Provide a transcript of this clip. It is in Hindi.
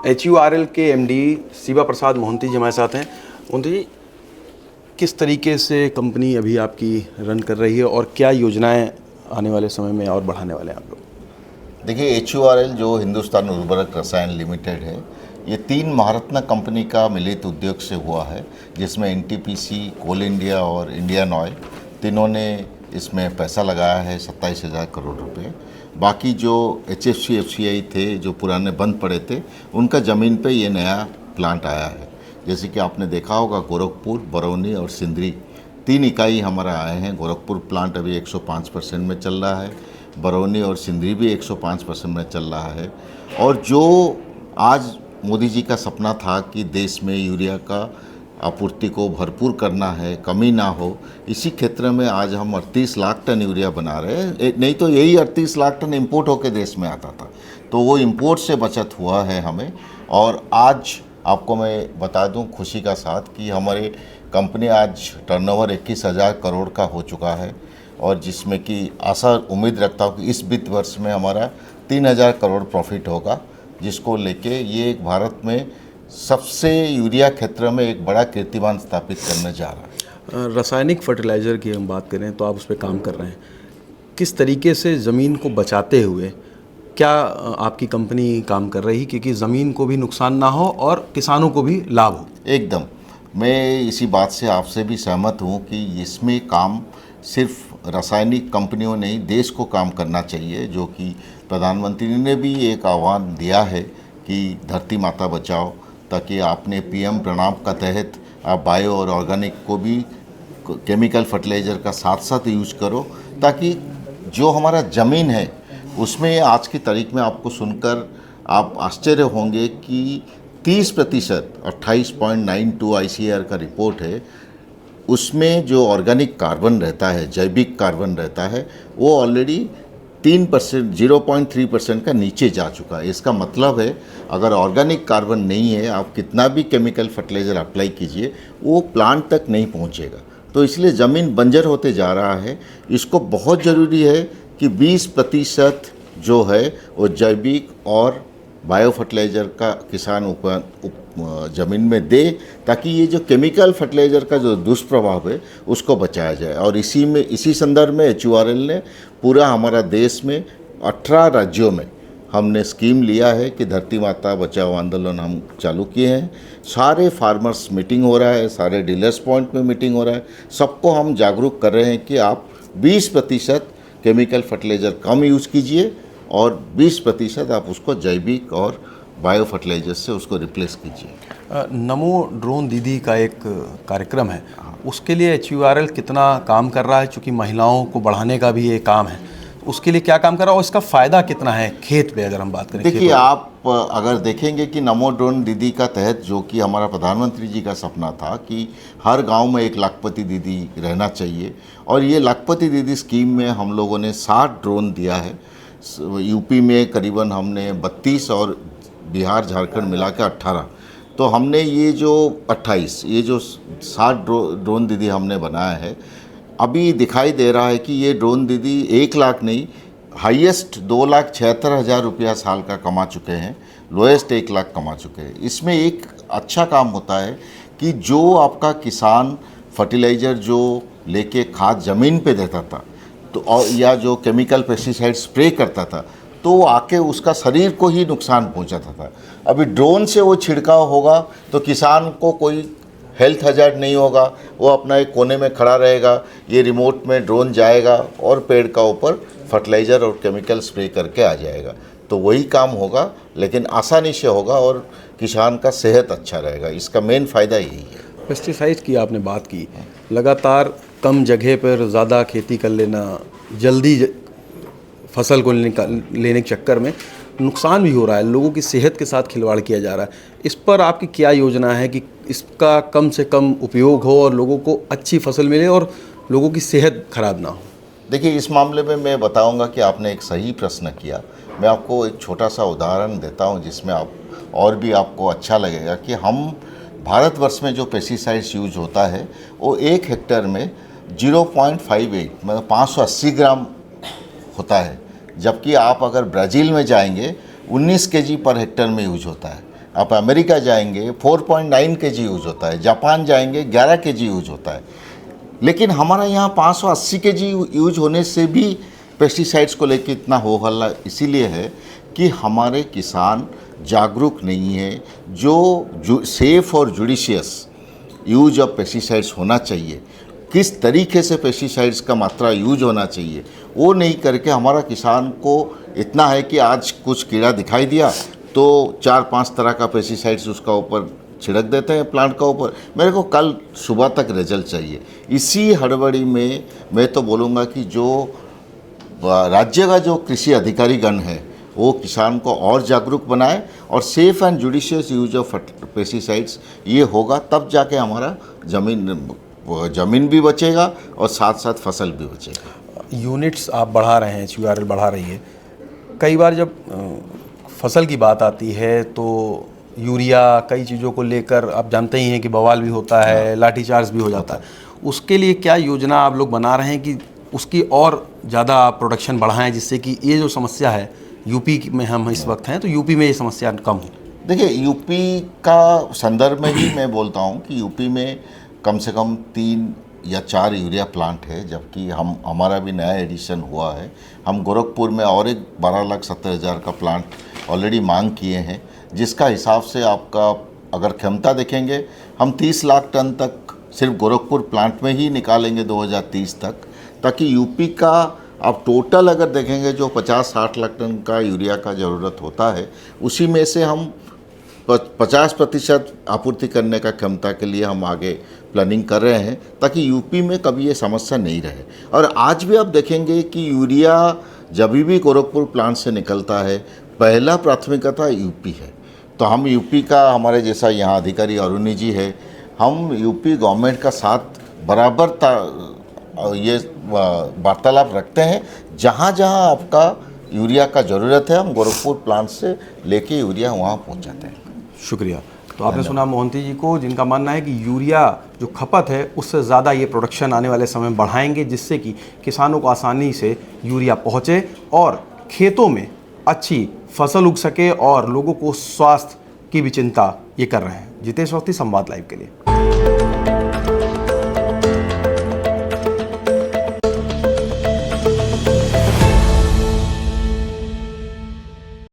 HURL के MD शिवा प्रसाद मोहंती जी हमारे साथ हैं। मोहंती जी, किस तरीके से कंपनी अभी आपकी रन कर रही है और क्या योजनाएं आने वाले समय में और बढ़ाने वाले हैं आप लोग? देखिए, HURL जो हिंदुस्तान उर्वरक रसायन लिमिटेड है, ये 3 महारत्न कंपनी का मिलित उद्योग से हुआ है, जिसमें NTPC, कोल इंडिया और इंडियन ऑयल तीनों ने इसमें पैसा लगाया है 27,000 करोड़ रुपए। बाकी जो HFC, FCI थे जो पुराने बंद पड़े थे, उनका ज़मीन पे ये नया प्लांट आया है। जैसे कि आपने देखा होगा, गोरखपुर, बरौनी और सिंदरी 3 इकाई हमारा आए हैं। गोरखपुर प्लांट अभी 105% में चल रहा है, बरौनी और सिंदरी भी 105% में चल रहा है। और जो आज मोदी जी का सपना था कि देश में यूरिया का आपूर्ति को भरपूर करना है, कमी ना हो, इसी क्षेत्र में आज हम 38 लाख टन यूरिया बना रहे हैं। नहीं तो यही 38 लाख टन इंपोर्ट होकर देश में आता था, तो वो इंपोर्ट से बचत हुआ है हमें। और आज आपको मैं बता दूं खुशी का साथ कि हमारी कंपनी आज टर्नओवर 21,000 करोड़ का हो चुका है, और जिसमें कि आशा उम्मीद रखता हूँ कि इस वित्त वर्ष में हमारा 3,000 करोड़ प्रॉफिट होगा, जिसको लेके ये एक भारत में सबसे यूरिया क्षेत्र में एक बड़ा कीर्तिमान स्थापित करने जा रहा है। रासायनिक फर्टिलाइज़र की हम बात करें तो आप उस पर काम कर रहे हैं। किस तरीके से ज़मीन को बचाते हुए क्या आपकी कंपनी काम कर रही, क्योंकि ज़मीन को भी नुकसान ना हो और किसानों को भी लाभ हो? एकदम, मैं इसी बात से आपसे भी सहमत हूँ कि इसमें काम सिर्फ रासायनिक कंपनियों नहीं, देश को काम करना चाहिए। जो कि प्रधानमंत्री ने भी एक आह्वान दिया है कि धरती माता बचाओ, ताकि आपने PM प्रणाम का तहत आप बायो और ऑर्गेनिक को भी केमिकल फर्टिलाइज़र का साथ साथ यूज करो, ताकि जो हमारा ज़मीन है उसमें आज की तारीख में आपको सुनकर आप आश्चर्य होंगे कि 30%, 28.92 ICAR का रिपोर्ट है, उसमें जो ऑर्गेनिक कार्बन रहता है, जैविक कार्बन रहता है, वो ऑलरेडी 3%, 0.3% का नीचे जा चुका है। इसका मतलब है अगर ऑर्गेनिक कार्बन नहीं है, आप कितना भी केमिकल फर्टिलाइज़र अप्लाई कीजिए, वो प्लांट तक नहीं पहुंचेगा। तो इसलिए ज़मीन बंजर होते जा रहा है। इसको बहुत ज़रूरी है कि 20% जो है वो जैविक और बायो फर्टिलाइज़र का किसान ज़मीन में दे, ताकि ये जो केमिकल फर्टिलाइज़र का जो दुष्प्रभाव है उसको बचाया जाए। और इसी संदर्भ में HURL ने पूरा हमारा देश में 18 राज्यों में हमने स्कीम लिया है कि धरती माता बचाओ आंदोलन हम चालू किए हैं। सारे फार्मर्स मीटिंग हो रहा है, सारे डीलर्स पॉइंट में मीटिंग हो रहा है, सबको हम जागरूक कर रहे हैं कि आप 20% केमिकल फर्टिलाइज़र कम यूज़ कीजिए और 20% आप उसको जैविक और बायो फर्टिलाइजर से उसको रिप्लेस कीजिए। नमो ड्रोन दीदी का एक कार्यक्रम है, उसके लिए HURL कितना काम कर रहा है? चूँकि महिलाओं को बढ़ाने का भी ये काम है, उसके लिए क्या काम कर रहा है और इसका फ़ायदा कितना है खेत पे, अगर हम बात करें? देखिए, आप अगर देखेंगे कि नमो ड्रोन दीदी का तहत जो कि हमारा प्रधानमंत्री जी का सपना था कि हर गांव में एक लाखपति दीदी रहना चाहिए, और ये लाखपति दीदी स्कीम में हम लोगों ने 60 ड्रोन दिया है। यूपी में करीबन हमने 32 और बिहार झारखंड मिला के 18। तो हमने ये जो 28, ये जो 60 ड्रोन दीदी हमने बनाया है, अभी दिखाई दे रहा है कि ये ड्रोन दीदी 1 लाख नहीं, हाईएस्ट 2,76,000 रुपया साल का कमा चुके हैं, लोएस्ट 1 लाख कमा चुके हैं। इसमें एक अच्छा काम होता है कि जो आपका किसान फर्टिलाइज़र जो लेके खाद ज़मीन पे देता था, तो और या जो केमिकल पेस्टिसाइड स्प्रे करता था, तो आके उसका शरीर को ही नुकसान पहुंचाता था। अभी ड्रोन से वो छिड़काव होगा तो किसान को कोई हेल्थ हजार्ड नहीं होगा, वो अपना एक कोने में खड़ा रहेगा, ये रिमोट में ड्रोन जाएगा और पेड़ का ऊपर फर्टिलाइज़र और केमिकल स्प्रे करके आ जाएगा। तो वही काम होगा, लेकिन आसानी से होगा और किसान का सेहत अच्छा रहेगा। इसका मेन फ़ायदा यही है। पेस्टिसाइड की आपने बात की, लगातार कम जगह पर ज़्यादा खेती कर लेना, जल्दी फसल को लेने के चक्कर में नुकसान भी हो रहा है, लोगों की सेहत के साथ खिलवाड़ किया जा रहा है। इस पर आपकी क्या योजना है कि इसका कम से कम उपयोग हो और लोगों को अच्छी फसल मिले और लोगों की सेहत खराब ना हो? देखिए, इस मामले में मैं बताऊंगा कि आपने एक सही प्रश्न किया। मैं आपको एक छोटा सा उदाहरण देता हूं जिसमें आप और भी आपको अच्छा लगेगा कि हम भारतवर्ष में जो पेस्टिसाइड्स यूज होता है वो 1 हेक्टेयर में 0.58 मतलब 580 ग्राम होता है, जबकि आप अगर ब्राज़ील में जाएंगे 19 kg पर हेक्टेयर में यूज होता है। आप अमेरिका जाएंगे 4.9 केजी यूज होता है, जापान जाएंगे 11 केजी यूज होता है, लेकिन हमारा यहाँ 580 केजी यूज होने से भी पेस्टिसाइड्स को लेकर इतना हो हल्ला इसीलिए है कि हमारे किसान जागरूक नहीं है। जो सेफ और जुडिशियस यूज ऑफ पेस्टिसाइड्स होना चाहिए, किस तरीके से पेस्टिसाइड्स का मात्रा यूज होना चाहिए, वो नहीं करके हमारा किसान को इतना है कि आज कुछ कीड़ा दिखाई दिया तो 4-5 तरह का पेस्टिसाइड्स उसका ऊपर छिड़क देते हैं प्लांट का ऊपर, मेरे को कल सुबह तक रिजल्ट चाहिए। इसी हड़बड़ी में मैं तो बोलूँगा कि जो राज्य का जो कृषि अधिकारी गण है वो किसान को और जागरूक बनाए और safe and judicious use of pesticides ये होगा, तब जाके हमारा ज़मीन भी बचेगा और साथ साथ फसल भी बचेगा। यूनिट्स आप बढ़ा रहे हैं, HURL बढ़ा रही है। कई बार जब फसल की बात आती है तो यूरिया कई चीज़ों को लेकर आप जानते ही हैं कि बवाल भी होता है, लाठीचार्ज भी हो जाता है। उसके लिए क्या योजना आप लोग बना रहे हैं कि उसकी और ज़्यादा प्रोडक्शन बढ़ाएं, जिससे कि ये जो समस्या है यूपी में हम इस वक्त हैं तो यूपी में ये समस्या कम हो? देखिए, यूपी का संदर्भ में ही मैं बोलता हूँ कि यूपी में कम से कम 3 या 4 यूरिया प्लांट है, जबकि हमारा भी नया एडिशन हुआ है। हम गोरखपुर में और एक 12,70,000 का प्लांट ऑलरेडी मांग किए हैं, जिसका हिसाब से आपका अगर क्षमता देखेंगे हम 30 लाख टन तक सिर्फ गोरखपुर प्लांट में ही निकालेंगे 2030 तक, ताकि यूपी का आप टोटल अगर देखेंगे जो 50-60 लाख टन का यूरिया का ज़रूरत होता है, उसी में से हम 50% आपूर्ति करने का क्षमता के लिए हम आगे प्लानिंग कर रहे हैं, ताकि यूपी में कभी ये समस्या नहीं रहे। और आज भी आप देखेंगे कि यूरिया जब भी गोरखपुर प्लांट से निकलता है, पहला प्राथमिकता यूपी है। तो हम यूपी का, हमारे जैसा यहाँ अधिकारी अरुणी जी है, हम यूपी गवर्नमेंट का साथ बराबर ये वार्तालाप रखते हैं। जहाँ जहाँ आपका यूरिया का ज़रूरत है, हम गोरखपुर प्लांट से लेके यूरिया वहाँ पहुँचाते हैं। शुक्रिया। तो आपने सुना मोहंती जी को, जिनका मानना है कि यूरिया जो खपत है उससे ज़्यादा ये प्रोडक्शन आने वाले समय में बढ़ाएंगे, जिससे कि किसानों को आसानी से यूरिया पहुँचे और खेतों में अच्छी फसल उग सके और लोगों को स्वास्थ्य की भी चिंता ये कर रहे हैं। जितेश अवस्थी, संवाद लाइव के लिए।